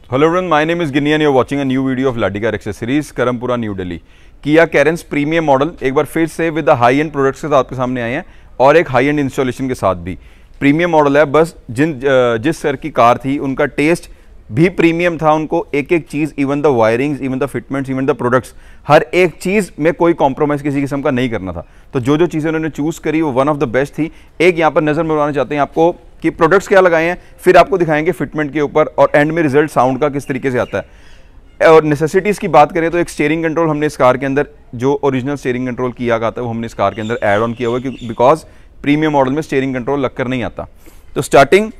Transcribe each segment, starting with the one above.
Hello everyone, my name is Ginny and you're watching a new video of Laddy Car Accessories, Karampura new Delhi. Kia Carens premium model एक बार फिर से with the high end products के साथ आपके सामने आए हैं और एक हाई एंड इंस्टॉलेशन के साथ भी। प्रीमियम मॉडल है, बस जिस सर की कार थी उनका टेस्ट भी प्रीमियम था, उनको एक एक चीज़, even the wirings, even the fitments, even the products, हर एक चीज़ में कोई कॉम्प्रोमाइज़ किसी किस्म का नहीं करना था। तो जो जो चीज़ें उन्होंने चूज़ करी वो वन ऑफ द बेस्ट थी। एक यहाँ पर नज़र मरवाना चाहते हैं आपको कि प्रोडक्ट्स क्या लगाए हैं, फिर आपको दिखाएंगे फिटमेंट के ऊपर और एंड में रिजल्ट साउंड का किस तरीके से आता है। और नेसेसिटीज़ की बात करें तो एक स्टीयरिंग कंट्रोल हमने इस कार के अंदर, जो ओरिजिनल स्टीयरिंग कंट्रोल किया गया था वो हमने इस कार के अंदर ऐड ऑन किया हुआ है, बिकॉज प्रीमियम मॉडल में स्टीयरिंग कंट्रोल लगकर नहीं आता। तो स्टार्टिंग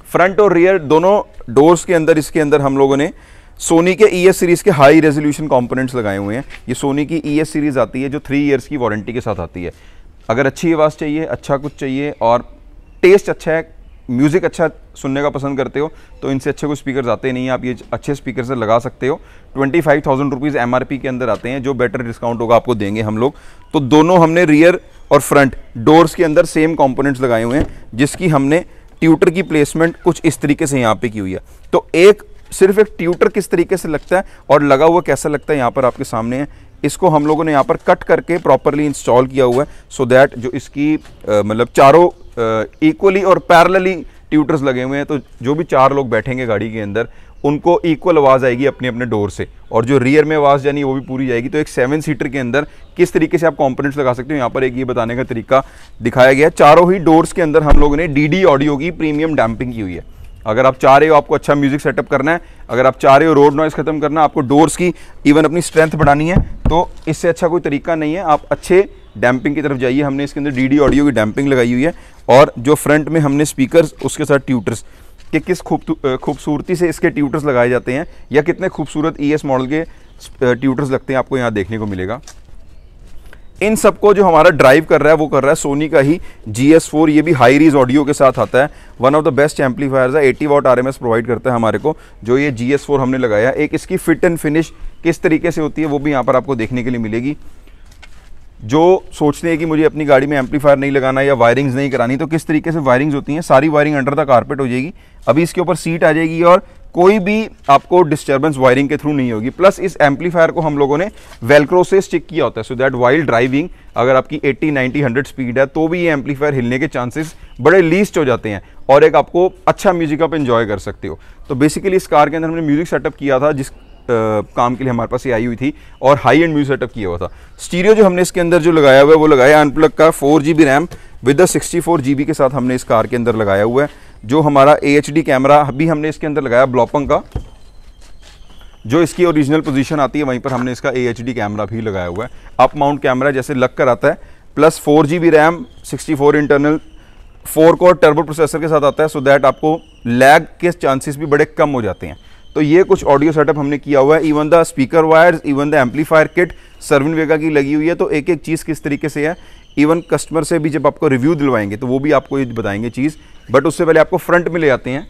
फ्रंट और रियर दोनों डोर्स के अंदर, इसके अंदर हम लोगों ने सोनी के ES सीरीज़ के हाई रेजोल्यूशन कंपोनेंट्स लगाए हुए हैं। ये सोनी की ES सीरीज़ आती है जो 3 इयर्स की वारंटी के साथ आती है। अगर अच्छी आवाज़ चाहिए, अच्छा कुछ चाहिए और टेस्ट अच्छा है, म्यूज़िक अच्छा सुनने का पसंद करते हो तो इनसे अच्छे कुछ स्पीकर्स आते नहीं हैं। आप ये अच्छे स्पीकर से लगा सकते हो। 25,000 रुपीज़ MRP के अंदर आते हैं, जो बेटर डिस्काउंट होगा आपको देंगे हम लोग। तो दोनों हमने रियर और फ्रंट डोर्स के अंदर सेम कंपोनेंट्स लगाए हुए हैं, जिसकी हमने ट्यूटर की प्लेसमेंट कुछ इस तरीके से यहाँ पे की हुई है। तो एक सिर्फ एक ट्यूटर किस तरीके से लगता है और लगा हुआ कैसा लगता है यहाँ पर आपके सामने है। इसको हम लोगों ने यहाँ पर कट करके प्रॉपरली इंस्टॉल किया हुआ है, सो दैट जो इसकी मतलब चारों इक्वली और पैरेलली ट्यूटर्स लगे हुए हैं, तो जो भी 4 लोग बैठेंगे गाड़ी के अंदर उनको इक्वल आवाज़ आएगी अपने अपने डोर से, और जो रियर में आवाज़ जानी वो भी पूरी जाएगी। तो एक 7 सीटर के अंदर किस तरीके से आप कंपोनेंट्स लगा सकते हो, यहाँ पर एक ये बताने का तरीका दिखाया गया है। चारों ही डोर्स के अंदर हम लोगों ने DD ऑडियो की प्रीमियम डैम्पिंग की हुई है। अगर आप चाह रहे हो आपको अच्छा म्यूजिक सेटअप करना है, अगर आप चाह रहे हो रोड नॉइस खत्म करना, आपको डोर्स की इवन अपनी स्ट्रेंथ बढ़ानी है, तो इससे अच्छा कोई तरीका नहीं है। आप अच्छे डैम्पिंग की तरफ जाइए। हमने इसके अंदर DD ऑडियो की डैम्पिंग लगाई हुई है, और जो फ्रंट में हमने स्पीकर्स उसके साथ ट्यूटर्स कि किस खूबसूरती से इसके ट्यूटर्स लगाए जाते हैं, या कितने खूबसूरत ES मॉडल के ट्यूटर्स लगते हैं, आपको यहाँ देखने को मिलेगा। इन सबको जो हमारा ड्राइव कर रहा है वो कर रहा है सोनी का ही GS4। ये भी हाई रीज ऑडियो के साथ आता है, one of the best amplifiers है। 80 वाट RMS प्रोवाइड करता है हमारे को, जो ये GS4 हमने लगाया। एक इसकी फिट एंड फिनिश किस तरीके से होती है वो भी यहाँ पर आपको देखने के लिए मिलेगी। जो सोचते हैं कि मुझे अपनी गाड़ी में एम्पलीफायर नहीं लगाना या वायरिंग्स नहीं करानी, तो किस तरीके से वायरिंग्स होती हैं, सारी वायरिंग अंडर द कारपेट हो जाएगी। अभी इसके ऊपर सीट आ जाएगी और कोई भी आपको डिस्टर्बेंस वायरिंग के थ्रू नहीं होगी। प्लस इस एम्पलीफायर को हम लोगों ने वेलक्रो से स्टिक किया होता है, सो दैट वाइल ड्राइविंग अगर आपकी 80, 90, 100 स्पीड है तो भी ये एम्पलीफायर हिलने के चांसेस बड़े लीस्ट हो जाते हैं, और एक आपको अच्छा म्यूजिक आप एंजॉय कर सकते हो। तो बेसिकली इस कार के अंदर हमने म्यूजिक सेटअप किया था, जिस काम के लिए हमारे पास ये आई हुई थी, और हाई एंड म्यूजिक सेटअप किया हुआ था। स्टीरियो जो हमने इसके अंदर जो लगाया हुआ है वो लगाया अनप्लग का 4 GB रैम विद 64 GB के साथ हमने इस कार के अंदर लगाया हुआ है। जो हमारा AHD कैमरा भी हमने इसके अंदर लगाया ब्लॉपंग का, जो इसकी ओरिजिनल पोजीशन आती है वहीं पर हमने इसका AHD कैमरा भी लगाया हुआ है। अप माउंट कैमरा जैसे लग कर आता है, plus 4 GB RAM, 64 internal, 4 core turbo processor के साथ आता है, सो दैट आपको लैग के चांसेस भी बड़े कम हो जाते हैं। तो ये कुछ ऑडियो सेटअप हमने किया हुआ है। Even the speaker wires, even the amplifier kit सर्विन वेगा की लगी हुई है। तो एक एक चीज़ किस तरीके से है, इवन कस्टमर से भी जब आपको रिव्यू दिलवाएंगे तो वो भी आपको ये बताएंगे चीज़। बट उससे पहले आपको फ्रंट में ले आते हैं।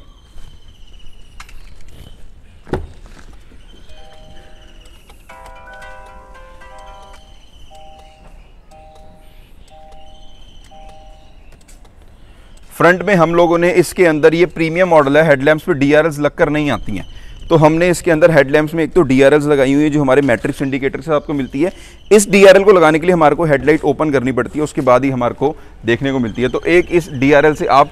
फ्रंट में हम लोगों ने इसके अंदर, ये प्रीमियम मॉडल है, हेडलैम्प्स पे DRLs लगकर नहीं आती हैं, तो हमने इसके अंदर हेडलैम्प्स में एक तो DRLs लगाई हुई है जो हमारे मैट्रिक्स इंडिकेटर से आपको मिलती है। इस DRL को लगाने के लिए हमारे को हेडलाइट ओपन करनी पड़ती है, उसके बाद ही हमारे को देखने को मिलती है। तो एक इस DRL से आप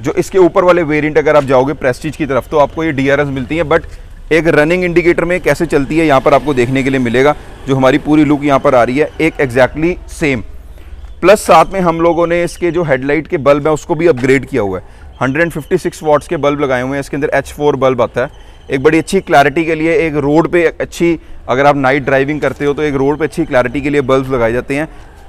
जो इसके ऊपर वाले वेरिएंट अगर आप जाओगे प्रेस्टीज की तरफ तो आपको ये DRLs मिलती हैं, बट एक रनिंग इंडिकेटर में कैसे चलती है यहाँ पर आपको देखने के लिए मिलेगा। जो हमारी पूरी लुक यहाँ पर आ रही है एक एग्जैक्टली सेम। प्लस साथ में हम लोगों ने इसके जो हेडलाइट के बल्ब है उसको भी अपग्रेड किया हुआ है। 156 वाट्स के बल्ब लगाए हुए हैं। इसके अंदर H4 बल्ब आता है, एक बड़ी अच्छी क्लैरिटी के लिए। एक रोड पे अच्छी, अगर आप नाइट ड्राइविंग करते हो तो एक रोड पे अच्छी क्लैरिटी के लिए बल्ब लगाए जाते हैं,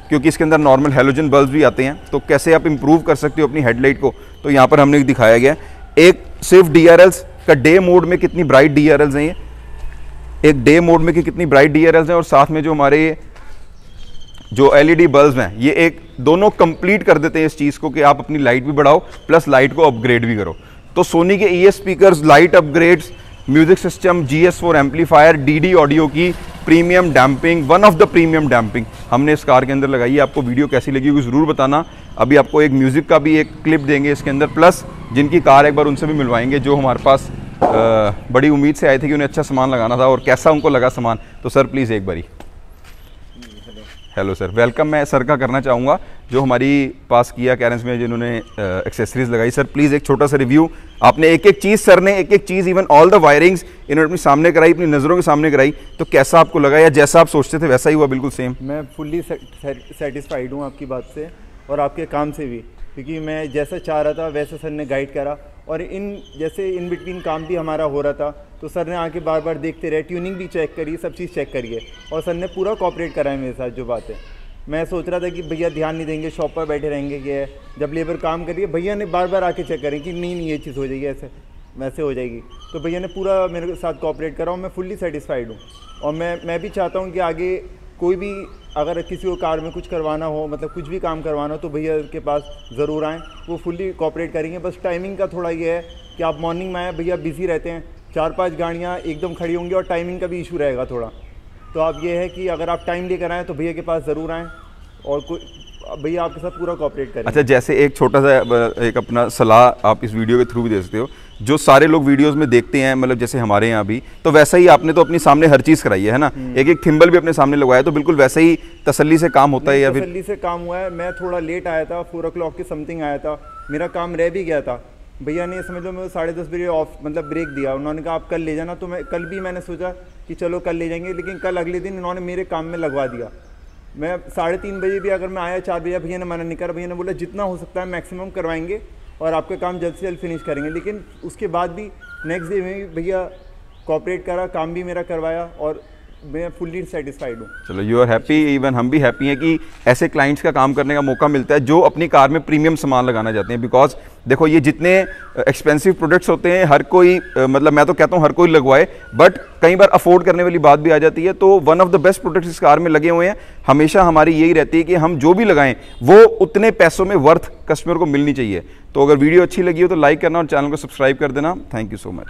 क्योंकि इसके अंदर नॉर्मल हैलोजन बल्ब भी आते हैं। तो कैसे आप इंप्रूव कर सकते हो अपनी हेडलाइट को, तो यहाँ पर हमने दिखाया गया। एक सिर्फ DRLs का डे मोड में कितनी ब्राइट DRLs हैं, एक डे मोड में कितनी ब्राइट DRLs हैं, और साथ में जो हमारे जो LED बल्ब हैं ये एक दोनों कंप्लीट कर देते हैं इस चीज़ को कि आप अपनी लाइट भी बढ़ाओ प्लस लाइट को अपग्रेड भी करो। तो सोनी के ES speakers, light upgrades, music system, GS4 amplifier, DD audio की premium damping, one of the premium damping हमने इस कार के अंदर लगाई है। आपको वीडियो कैसी लगी होगी ज़रूर बताना। अभी आपको एक म्यूज़िक का भी एक क्लिप देंगे इसके अंदर, प्लस जिनकी कार एक बार उनसे भी मिलवाएंगे जो हमारे पास बड़ी उम्मीद से आए थे कि उन्हें अच्छा सामान लगाना था, और कैसा उनको लगा सामान। तो सर प्लीज़ एक बारी। हेलो सर, वेलकम मैं सर का करना चाहूँगा जो हमारी पास किया कैरेंस में जिन्होंने एक्सेसरीज लगाई। सर प्लीज़ एक छोटा सा रिव्यू। आपने एक एक चीज़, सर ने एक एक चीज़, इवन ऑल द वायरिंग्स इन्होंने अपने सामने कराई, अपनी नज़रों के सामने कराई, तो कैसा आपको लगा, या जैसा आप सोचते थे वैसा ही हुआ? बिल्कुल सेम। मैं फुल्ली सेटिस्फाइड हूँ आपकी बात से और आपके काम से भी, क्योंकि मैं जैसा चाह रहा था वैसे सर ने गाइड करा, और जैसे इन बिटवीन काम भी हमारा हो रहा था तो सर ने आके बार बार देखते रहे, ट्यूनिंग भी चेक करी, सब चीज़ चेक करिए, और सर ने पूरा कोऑपरेट करा है मेरे साथ। जो बात है, मैं सोच रहा था कि भैया ध्यान नहीं देंगे, शॉप पर बैठे रहेंगे, ये जब लेबर काम करिए, भैया ने बार बार आके चेक करें कि नहीं ये चीज़ हो जाएगी, ऐसे वैसे हो जाएगी, तो भैया ने पूरा मेरे साथ कोऑपरेट करा और मैं फुल्ली सेटिस्फाइड हूँ। और मैं भी चाहता हूँ कि आगे कोई भी अगर किसी को कार में कुछ करवाना हो, मतलब कुछ भी काम करवाना हो, तो भैया के पास ज़रूर आएँ, वो फुल्ली कोऑपरेट करेंगे। बस टाइमिंग का थोड़ा ये है कि आप मॉर्निंग में आए, भैया बिज़ी रहते हैं, 4-5 गाड़ियाँ एकदम खड़ी होंगी और टाइमिंग का भी इशू रहेगा थोड़ा। तो आप ये है कि अगर आप टाइम लेकर आएँ तो भैया के पास ज़रूर आएँ, और कोई भैया आपके साथ पूरा कोऑपरेट करें। अच्छा, जैसे एक छोटा सा एक अपना सलाह आप इस वीडियो के थ्रू भी दे सकते हो, जो सारे लोग वीडियोस में देखते हैं, मतलब जैसे हमारे यहाँ भी, तो वैसा ही आपने तो अपनी सामने हर चीज़ कराई है ना, एक एक थिम्बल भी अपने सामने लगवाया, तो बिल्कुल वैसे ही तसल्ली से काम होता है? या फिर तसल्ली से काम हुआ है। मैं थोड़ा लेट आया था, 4 o'clock के समथिंग आया था, मेरा काम रह भी गया था। भैया ने समझ लो मैं 10:30 बजे ऑफ मतलब ब्रेक दिया, उन्होंने कहा आप कल ले जाना, तो मैं कल भी मैंने सोचा कि चलो कल ले जाएंगे, लेकिन कल अगले दिन इन्होंने मेरे काम में लगवा दिया। मैं 3:30 बजे भी अगर मैं आया 4 बजे, भैया ने मना नहीं करा, भैया ने बोला जितना हो सकता है मैक्सिमम करवाएंगे और आपका काम जल्द से जल्द फिनिश करेंगे। लेकिन उसके बाद भी नेक्स्ट डे में भी भैया कोऑपरेट करा, काम भी मेरा करवाया, और मैं फुल्ली सेटिस्फाइड हूँ। चलो, यू आर हैप्पी, इवन हम भी हैप्पी हैं कि ऐसे क्लाइंट्स का काम करने का मौका मिलता है जो अपनी कार में प्रीमियम सामान लगाना चाहते हैं। बिकॉज देखो, ये जितने एक्सपेंसिव प्रोडक्ट्स होते हैं हर कोई मतलब मैं तो कहता हूँ हर कोई लगवाए, बट कई बार अफोर्ड करने वाली बात भी आ जाती है। तो one of the best products इस कार में लगे हुए हैं। हमेशा हमारी यही रहती है कि हम जो भी लगाएं वो उतने पैसों में वर्थ कस्टमर को मिलनी चाहिए। तो अगर वीडियो अच्छी लगी हो तो लाइक करना और चैनल को सब्सक्राइब कर देना। Thank you so much.